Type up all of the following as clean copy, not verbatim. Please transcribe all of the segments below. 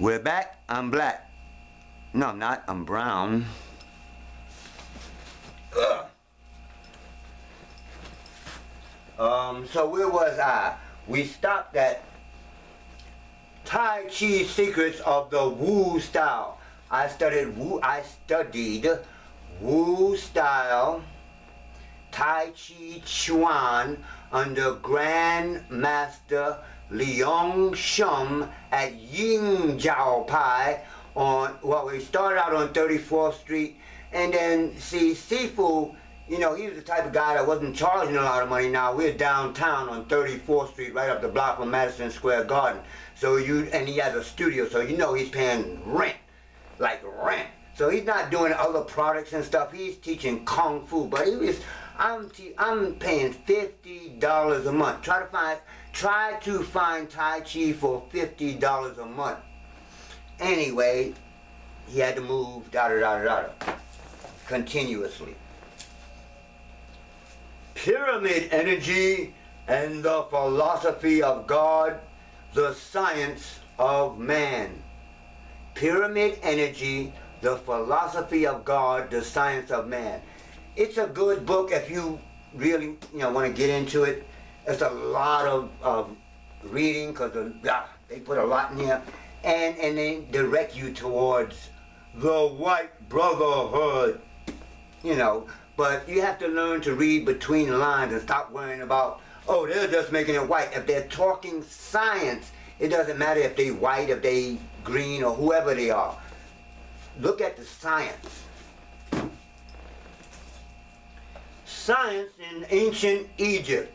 We're back. I'm black. No, I'm not. I'm brown. So where was I? We stopped at Tai Chi Secrets of the Wu Style. I studied Wu Style, Tai Chi Chuan under Grand Master Leong Shum at Ying Jiao Pai on, well, we started out on 34th Street, and then see Sifu, you know, he was the type of guy that wasn't charging a lot of money. Now we're downtown on 34th Street, right up the block from Madison Square Garden. So and he has a studio, so you know he's paying rent, like rent. So he's not doing other products and stuff. He's teaching Kung Fu, but I'm paying $50 a month. Try to find Tai Chi for $50 a month. Anyway, he had to move, continuously. Pyramid energy and the philosophy of God, the science of man. Pyramid energy, the philosophy of God, the science of man. It's a good book if you really, want to get into it. It's a lot of reading because they put a lot in here, and they direct you towards the white brotherhood, But you have to learn to read between the lines and stop worrying about, oh, they're just making it white. If they're talking science, it doesn't matter if they white, if they green, or whoever they are. Look at the science. Science in ancient Egypt.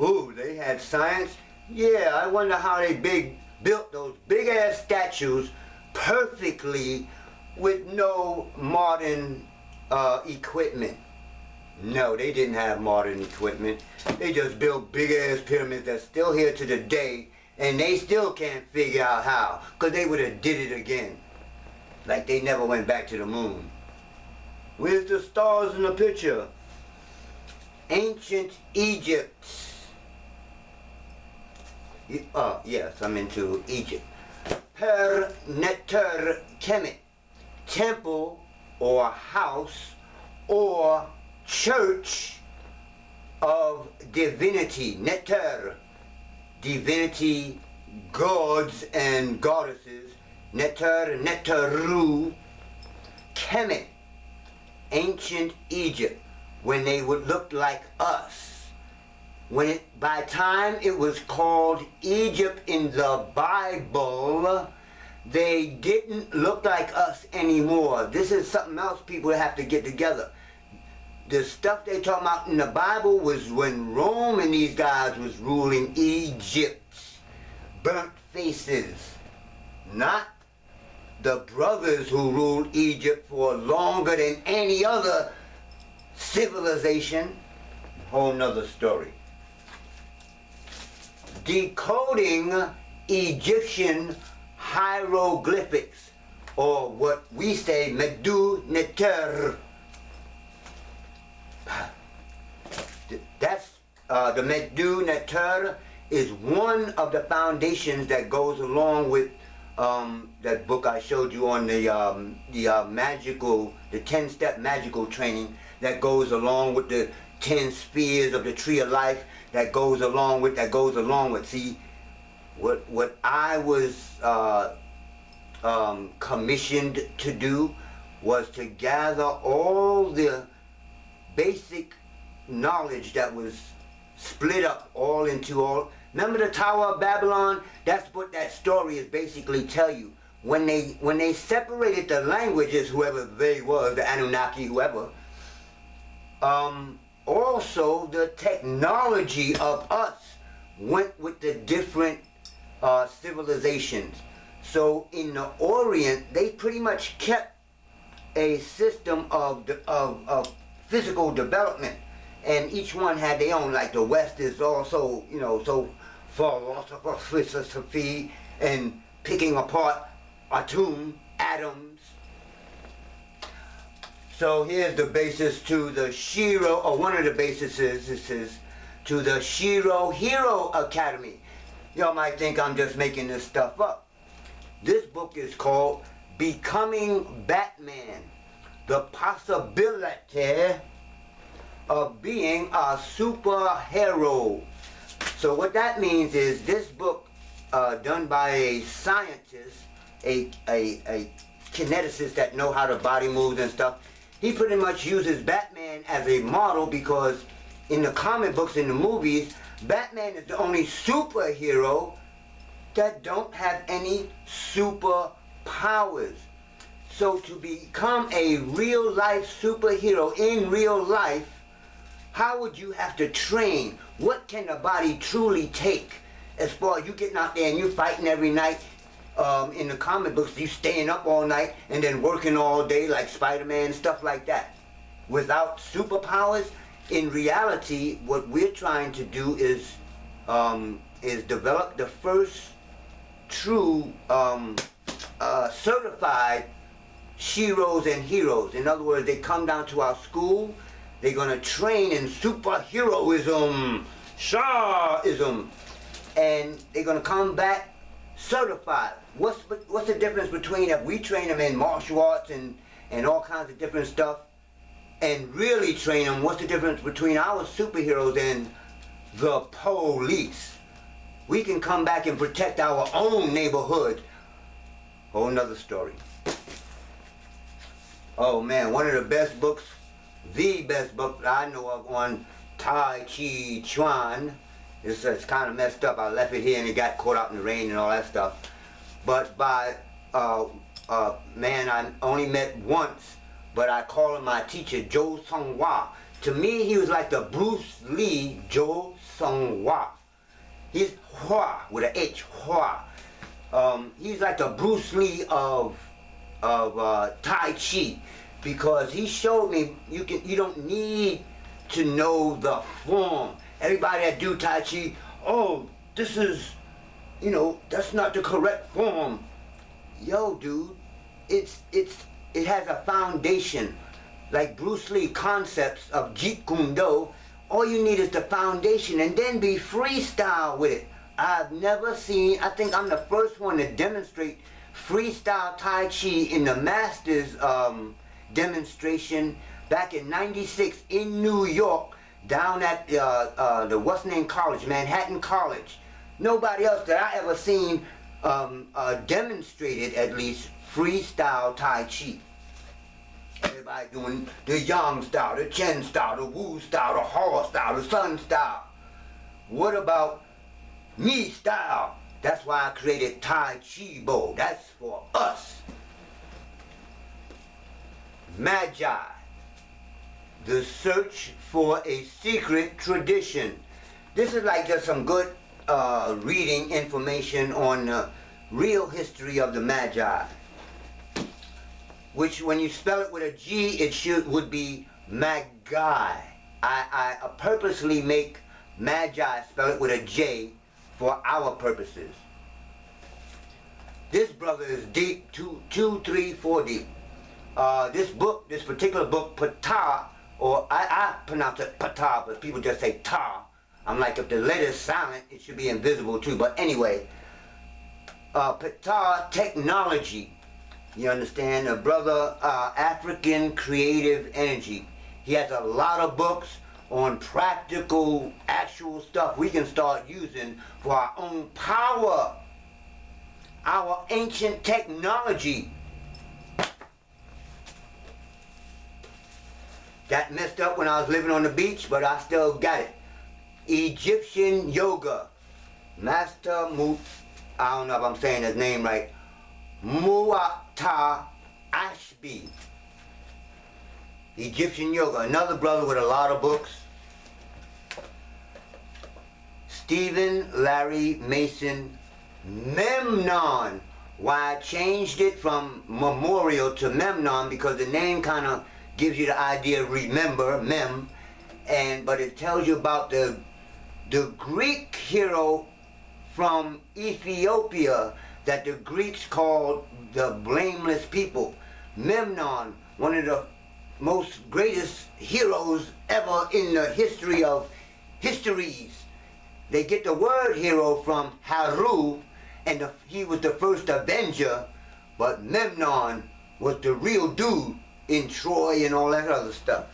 Ooh, they had science? Yeah, I wonder how they built those big-ass statues perfectly with no modern equipment. No, they didn't have modern equipment. They just built big-ass pyramids that's still here to the day, and they still can't figure out how, because they would have did it again. Like they never went back to the moon. Where's the stars in the picture? Ancient Egypt. Yes, I'm into Egypt. Per neter kemet. Temple or house or church of divinity. Neter, divinity, gods and goddesses. Neter, neteru, kemet, ancient Egypt, when they would look like us. By time it was called Egypt in the Bible, they didn't look like us anymore. This is something else people have to get together. The stuff they talk about in the Bible was when Rome and these guys was ruling Egypt. Burnt faces. Not the brothers who ruled Egypt for longer than any other civilization. Whole nother story. Decoding Egyptian hieroglyphics, or what we say, Medu Neter. That's the Medu Neter is one of the foundations that goes along with that book I showed you on the 10-step magical training that goes along with the 10 spheres of the tree of life that goes along with. See, what I was commissioned to do was to gather all the basic knowledge that was split up all into all. Remember the Tower of Babylon? That's what that story is basically tell you. When they separated the languages, whoever they was, the Anunnaki, whoever, also the technology of us went with the different civilizations. So in the Orient, they pretty much kept a system of physical development, and each one had their own. Like the West is also, so philosophy and picking apart atoms. So here's the basis to the Shiro, or one of the bases is to the Shiro Hero Academy. Y'all might think I'm just making this stuff up. This book is called Becoming Batman, the Possibility of Being a Superhero. So what that means is this book done by a scientist, a kineticist that know how the body moves and stuff. He pretty much uses Batman as a model because in the comic books, in the movies, Batman is the only superhero that don't have any superpowers. So to become a real life superhero in real life, how would you have to train? What can the body truly take? As far as you getting out there and you fighting every night, in the comic books, you staying up all night and then working all day like Spider-Man, stuff like that. Without superpowers, in reality, what we're trying to do is develop the first true certified sheroes and heroes. In other words, they come down to our school, they're going to train in superheroism, Shahism, and they're going to come back certified. What's the difference between if we train them in martial arts and all kinds of different stuff and really train them? What's the difference between our superheroes and the police? We can come back and protect our own neighborhood. Whole nother story. Oh man, one of the best books, the best book I know of on Tai Chi Chuan. It's kind of messed up. I left it here and it got caught out in the rain and all that stuff. But by man I only met once, but I call him my teacher, Joe Sung-Hwa. To me, he was like the Bruce Lee Joe Sung-Hwa. He's Hwa with an H, Hwa. He's like the Bruce Lee of Tai Chi, because he showed me you don't need to know the form. Everybody that do Tai Chi, oh, this is, that's not the correct form. Yo, dude, it has a foundation. Like Bruce Lee concepts of Jeet Kune Do, all you need is the foundation and then be freestyle with it. I've never seen, I think I'm the first one to demonstrate freestyle Tai Chi in the Masters demonstration back in '96 in New York, down at the what's name college, Manhattan College. Nobody else that I ever seen demonstrated at least freestyle Tai Chi. Everybody doing the Yang style, the Chen style, the Wu style, the Hall style, the Sun style. What about me style? That's why I created Tai Chi Bo. That's for us. Magi, the search for a secret tradition. This is like just some good reading information on the real history of the Magi, which when you spell it with a G, it would be Magi. I purposely make Magi spell it with a J for our purposes. This brother is deep, 2, 3, 4 deep. This particular book, Ptah, or I pronounce it Ptah, but people just say Ta. I'm like, if the letter is silent, it should be invisible too. But anyway, Ptah technology. You understand? A brother, African creative energy. He has a lot of books on practical, actual stuff we can start using for our own power. Our ancient technology. Got messed up when I was living on the beach, but I still got it. Egyptian yoga. Master I don't know if I'm saying his name right. Muata Ashby. Egyptian yoga. Another brother with a lot of books. Stephen Larry Mason Memnon. Why I changed it from Memorial to Memnon, because the name kind of gives you the idea of remember, mem, but it tells you about the Greek hero from Ethiopia that the Greeks called the blameless people. Memnon, one of the most greatest heroes ever in the history of histories. They get the word hero from Haru, and he was the first Avenger, but Memnon was the real dude in Troy and all that other stuff.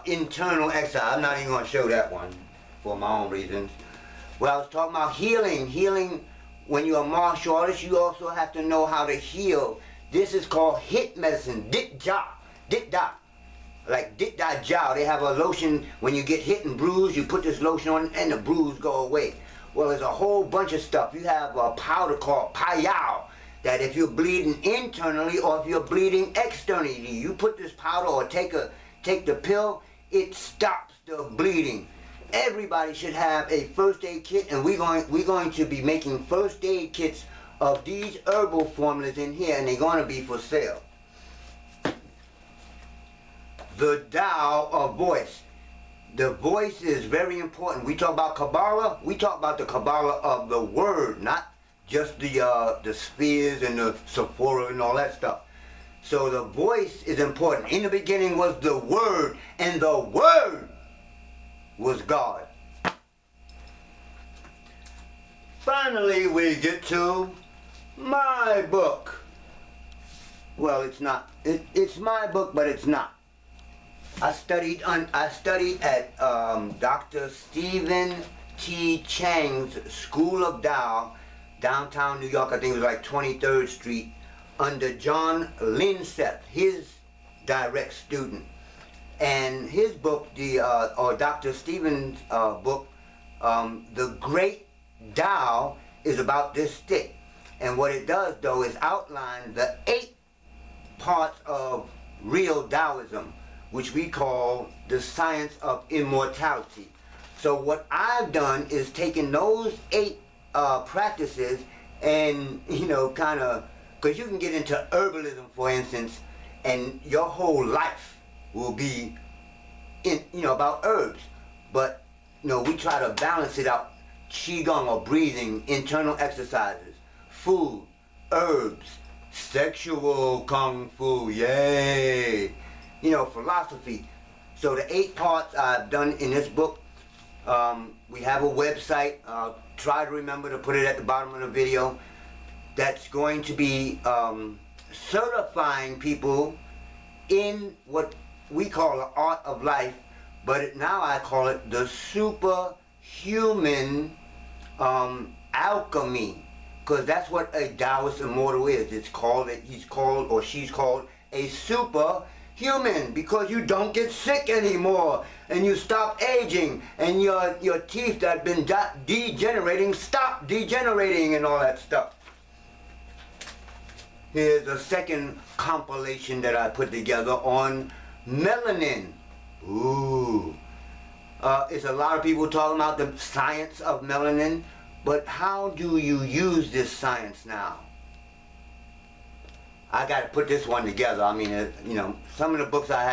Internal exile, I'm not even going to show that one for my own reasons. Well, I was talking about healing. Healing, when you're a martial artist, you also have to know how to heal. This is called hit medicine, dit ja, dit da. Like dit da ja, they have a lotion, when you get hit and bruised, you put this lotion on and the bruise go away. Well, there's a whole bunch of stuff. You have a powder called payao, that if you're bleeding internally or if you're bleeding externally, you put this powder or take the pill, it stops the bleeding. Everybody should have a first aid kit, and we're going to be making first aid kits of these herbal formulas in here, and they're going to be for sale. The Tao of voice. The voice is very important. We talk about Kabbalah, we talk about the Kabbalah of the word, not just the spheres and the Sephora and all that stuff. So the voice is important. In the beginning was the Word, and the Word was God. Finally, we get to my book. Well, it's not. It's my book, but it's not. I studied at Dr. Stephen T. Chang's School of Tao, downtown New York. I think it was like 23rd Street, under John Linseth, his direct student. And his book, or Dr. Stephen's book, The Great Tao, is about this stick. And what it does, though, is outline the 8 parts of real Taoism, which we call the science of immortality. So what I've done is taken those 8 practices and, kind of, because you can get into herbalism, for instance, and your whole life will be about herbs. But, we try to balance it out. Qigong, or breathing, internal exercises, food, herbs, sexual kung fu, yay! Philosophy. So the 8 parts I've done in this book. We have a website. I'll try to remember to put it at the bottom of the video. That's going to be certifying people in what we call the art of life, but now I call it the superhuman alchemy, because that's what a Taoist immortal is. He's called, or she's called a superhuman, because you don't get sick anymore, and you stop aging, and your teeth that have been degenerating stop degenerating and all that stuff. Here's a second compilation that I put together on melanin. Ooh. It's a lot of people talking about the science of melanin, but how do you use this science now? I got to put this one together. I mean, some of the books I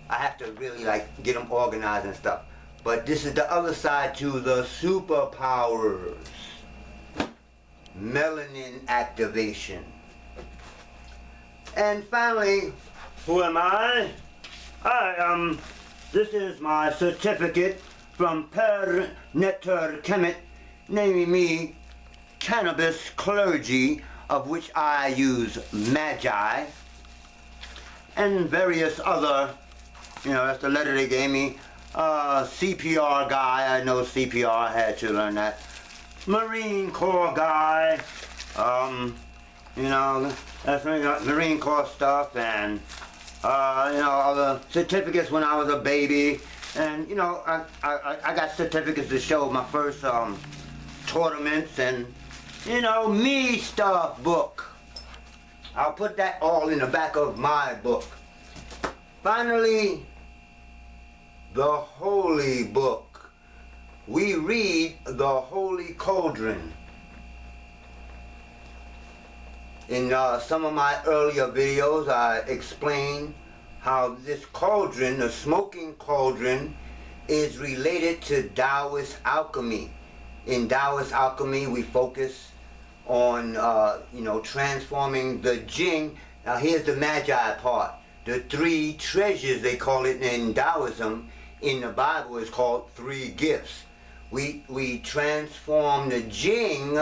have to really get them organized and stuff. But this is the other side to the superpowers. Melanin activation. And finally, who am I? This is my certificate from Per Netter Kemet, naming me cannabis clergy, of which I use magi, and various other, that's the letter they gave me. CPR guy, I know CPR, I had to learn that. Marine Corps guy, that's Marine Corps stuff, and other certificates when I was a baby, and I got certificates to show my first tournaments and me stuff book. I'll put that all in the back of my book. Finally, the Holy Book. We read the Holy Cauldron. In some of my earlier videos, I explained how this cauldron, the smoking cauldron, is related to Taoist alchemy. In Taoist alchemy, we focus on, transforming the Jing. Now here's the Magi part. The 3 treasures, they call it in Taoism, in the Bible is called 3 gifts. we transform the Jing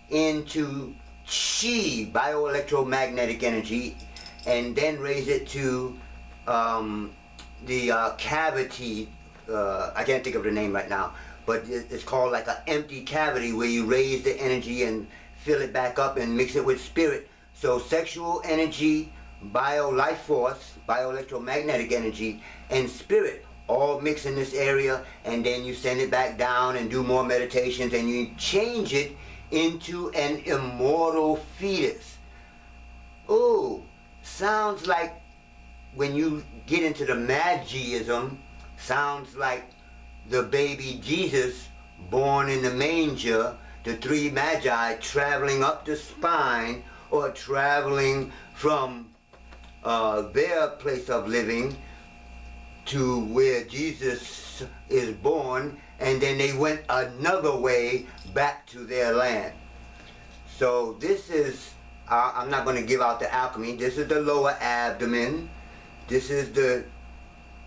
into Qi, bioelectromagnetic energy, and then raise it to the cavity. I can't think of the name right now, but it's called like an empty cavity where you raise the energy and fill it back up and mix it with spirit. So sexual energy, life force, bioelectromagnetic energy, and spirit all mix in this area, and then you send it back down and do more meditations, and you change it into an immortal fetus. Oh, sounds like, when you get into the Magiism, sounds like the baby Jesus born in the manger, the three magi traveling up the spine, or traveling from their place of living to where Jesus is born, and then they went another way back to their land. So this is, I'm not going to give out the alchemy. This is the lower abdomen. This is the,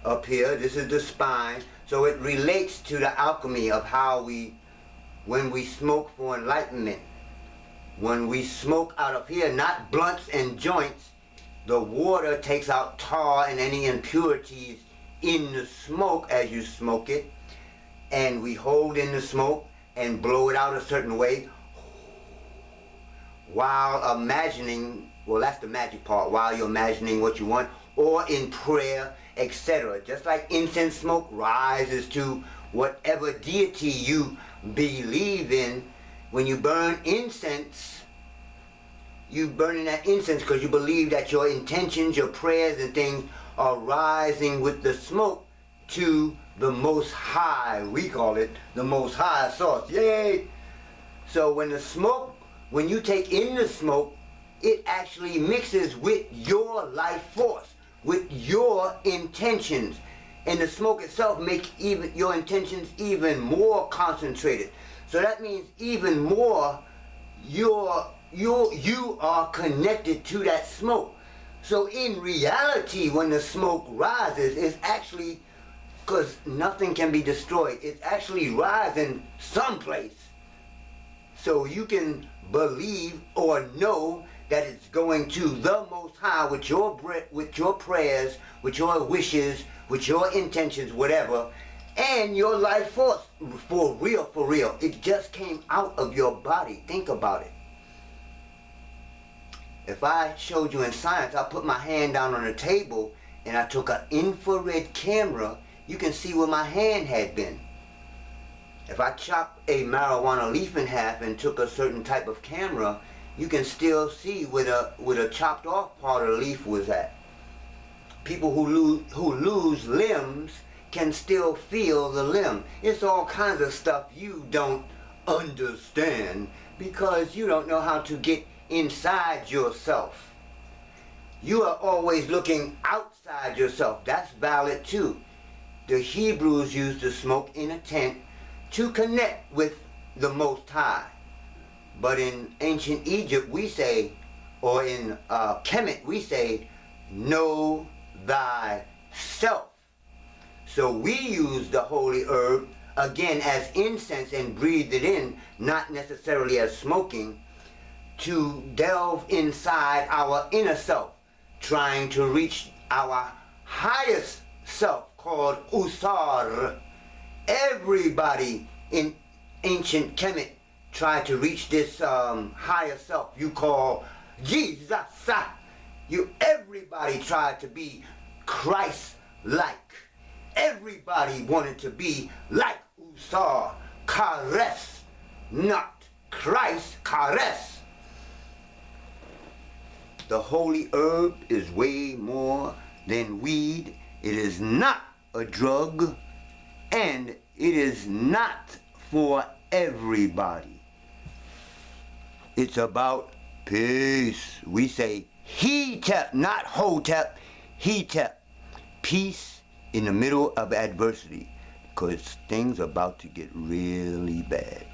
up here, this is the spine. So it relates to the alchemy of how we, when we smoke for enlightenment, when we smoke out of here, not blunts and joints, the water takes out tar and any impurities in the smoke as you smoke it, and we hold in the smoke and blow it out a certain way while imagining, well, that's the magic part, while you're imagining what you want, or in prayer, etc. Just like incense smoke rises to whatever deity you believe in. When you burn incense, you burning that incense because you believe that your intentions, your prayers and things are rising with the smoke to the Most High. We call it the Most High source. Yay! So when the smoke, when you take in the smoke, it actually mixes with your life force, with your intentions. And the smoke itself makes even your intentions even more concentrated. So that means even more you are connected to that smoke. So in reality, when the smoke rises, it's actually, because nothing can be destroyed, it's actually rising someplace. So you can believe or know that it's going to the Most High with your prayers, with your wishes, with your intentions, whatever, and your life force. For real, for real. It just came out of your body. Think about it. If I showed you in science, I put my hand down on the table and I took an infrared camera, you can see where my hand had been. If I chopped a marijuana leaf in half and took a certain type of camera, you can still see where the chopped off part of the leaf was at. People who lose limbs can still feel the limb. It's all kinds of stuff you don't understand because you don't know how to get inside yourself. You are always looking outside yourself. That's valid too. The Hebrews used to smoke in a tent to connect with the Most High. But in ancient Egypt we say, or in Kemet we say, know thyself. So we use the holy herb again as incense and breathe it in, not necessarily as smoking, to delve inside our inner self, trying to reach our highest self called Usar. Everybody in ancient Kemet tried to reach this higher self you call Jesus. Everybody tried to be Christ-like. Everybody wanted to be like Usar, Kares, not Christ, Kares. The holy herb is way more than weed. It is not a drug, and it is not for everybody. It's about peace. We say He-tep, not Ho-tep, He-tep. Peace in the middle of adversity, because things are about to get really bad.